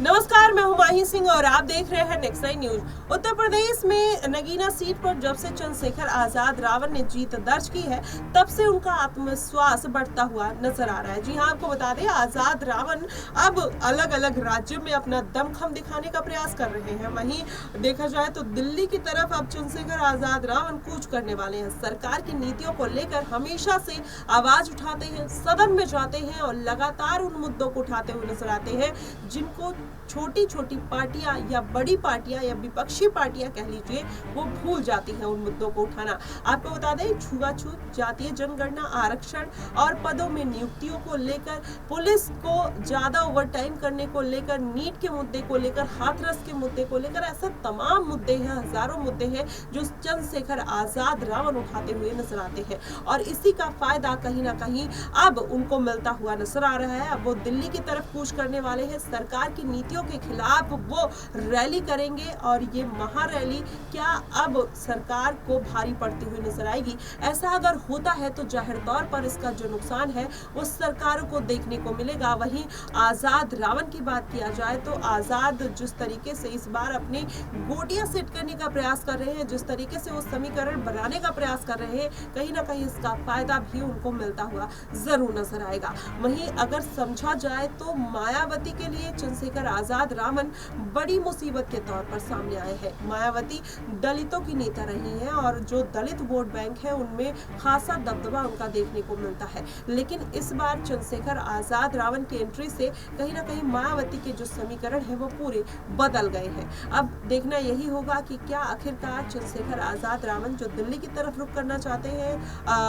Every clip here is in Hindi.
नमस्कार, मैं हूं माही सिंह और आप देख रहे हैं next nine news. Uttar Pradesh में नगीना सीट पर जब से चंद्रशेखर आजाद रावण ने जीत दर्ज की है, तब से उनका आत्मविश्वास बढ़ता हुआ नजर आ रहा है। जी हां, आपको बता दें, आजाद रावण अब अलग अलग राज्यों में अपना दमखम दिखाने का प्रयास कर रहे हैं। वहीं देखा जाए तो दिल्ली की तरफ अब चंद्रशेखर आजाद रावण कूच करने वाले हैं। सरकार की नीतियों को लेकर हमेशा से आवाज उठाते हैं, सदन में जाते हैं और लगातार उन मुद्दों को उठाते हुए नजर आते हैं जिनको छोटी छोटी पार्टियां या बड़ी पार्टियां या विपक्षी पार्टियां कह लीजिए, वो भूल जाती हैं उन मुद्दों को उठाना। आपको बता दें, छुआछूत, जातीय जनगणना, आरक्षण और पदों में नियुक्तियों को लेकर, पुलिस को ज्यादा ओवरटाइम करने को लेकर, नीट के मुद्दे को लेकर, हाथरस के मुद्दे को लेकर, ऐसे तमाम मुद्दे हैं, हजारों मुद्दे हैं जो चंद्रशेखर आजाद रावण उठाते हुए नजर आते हैं। और इसी का फायदा कहीं ना कहीं अब उनको मिलता हुआ नजर आ रहा है। अब वो दिल्ली की तरफ कूच करने वाले हैं। सरकार की नीतियों के खिलाफ वो रैली करेंगे और ये महारैली क्या अब सरकार को भारी पड़ती हुई नजर आएगी? ऐसा अगर होता है तो जाहिर तौर पर इसका जो नुकसान है वो सरकारों को देखने को मिलेगा। वहीं आजाद रावण की बात किया जाए तो आजाद जिस तरीके से इस बार अपनी गोटियां सेट करने का प्रयास कर रहे हैं, जिस तरीके से वो समीकरण बनाने का प्रयास कर रहे हैं, कहीं ना कहीं इसका फायदा भी उनको मिलता हुआ जरूर नजर आएगा। वहीं अगर समझा जाए तो मायावती के लिए चंद्रशेखर आजाद रावण बड़ी मुसीबत के तौर पर सामने आए हैं। मायावती दलितों की नेता रही हैं और जो दलित वोट बैंक है उनमें खासा दबदबा उनका देखने को मिलता है। लेकिन इस बार चंद्रशेखर आजाद रावण की एंट्री से कहीं ना कहीं मायावती के जो समीकरण है वो पूरे बदल गए हैं। अब देखना यही होगा कि क्या आखिरकार चंद्रशेखर आजाद रावण जो दिल्ली की तरफ रुख करना चाहते हैं,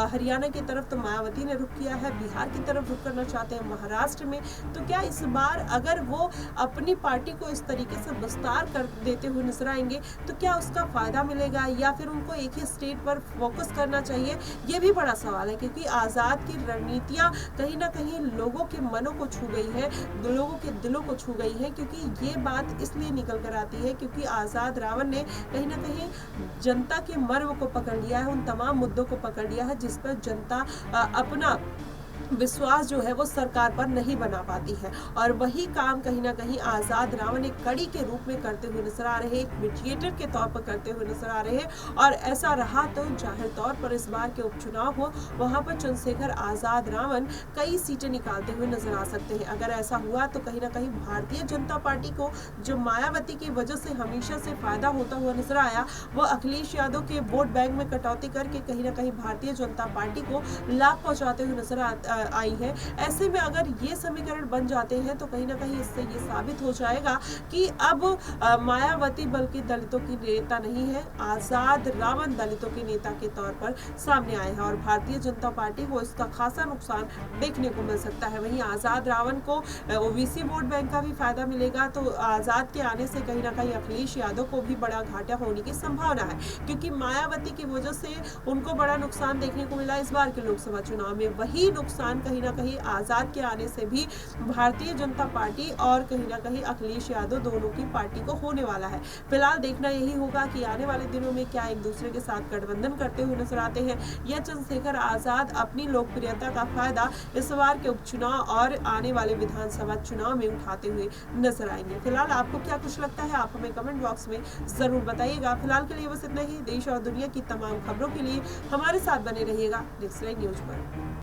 हरियाणा की तरफ तो मायावती ने रुख किया है, बिहार की तरफ रुख करना चाहते हैं, महाराष्ट्र में, तो क्या इस बार अगर वो अपनी पार्टी को इस तरीके से विस्तार कर देते हुए नजर आएंगे तो क्या उसका फायदा मिलेगा या फिर उनको एक ही स्टेट पर फोकस करना चाहिए? ये भी बड़ा सवाल है, क्योंकि आजाद की रणनीतियां कहीं ना कहीं लोगों के मनों को छू गई है, लोगों के दिलों को छू गई है। क्योंकि ये बात इसलिए निकल कर आती है क्योंकि आजाद रावण ने कहीं ना कहीं जनता के मर्म को पकड़ लिया है, उन तमाम मुद्दों को पकड़ लिया है जिस पर जनता अपना विश्वास जो है वो सरकार पर नहीं बना पाती है। और वही काम कहीं ना कहीं आजाद रावण एक कड़ी के रूप में करते हुए नजर आ रहे हैं, एक मीडिएटर के तौर पर करते हुए नजर आ रहे हैं। और ऐसा रहा तो जाहिर तौर पर इस बार के उपचुनाव हो, वहां पर चंद्रशेखर आजाद रावण कई सीटें निकालते हुए नजर आ सकते हैं। अगर ऐसा हुआ तो कहीं ना कहीं भारतीय जनता पार्टी को जो मायावती की वजह से हमेशा से फायदा होता हुआ नजर आया, वो अखिलेश यादव के वोट बैंक में कटौती करके कहीं ना कहीं भारतीय जनता पार्टी को लाभ पहुंचाते हुए नजर आई है। ऐसे में अगर ये समीकरण बन जाते हैं तो कहीं ना कहीं इससे ये साबित हो जाएगा कि अब मायावती बल्कि दलितों की नेता नहीं है, आजाद रावण दलितों के नेता के तौर पर सामने आए हैं और भारतीय जनता पार्टी को इसका खासा नुकसान देखने को मिल सकता है। वहीं आजाद रावण को ओबीसी वोट बैंक का भी फायदा मिलेगा, तो आजाद के आने से कहीं ना कहीं अखिलेश यादव को भी बड़ा घाटा होने की संभावना है, क्योंकि मायावती की वजह से उनको बड़ा नुकसान देखने को मिला इस बार के लोकसभा चुनाव में। वही नुकसान कहीं ना कहीं आजाद के आने से भी भारतीय जनता पार्टी और कहीं ना कहीं अखिलेश यादव दोनों की पार्टी को होने वाला है। फिलहाल देखना यही होगा कि आने वाले दिनों में क्या एक दूसरे के साथ गठबंधन करते हुए नजर आते हैं या चंद्रशेखर आजाद अपनी लोकप्रियता का फायदा इस बार के उपचुनाव और आने वाले विधानसभा चुनाव में उठाते हुए नजर आएंगे। फिलहाल आपको क्या कुछ लगता है, आप हमें कमेंट बॉक्स में जरूर बताइएगा। फिलहाल के लिए बस इतना ही। देश और दुनिया की तमाम खबरों के लिए हमारे साथ बने रहिएगा नेक्स्ट नाइन न्यूज पर।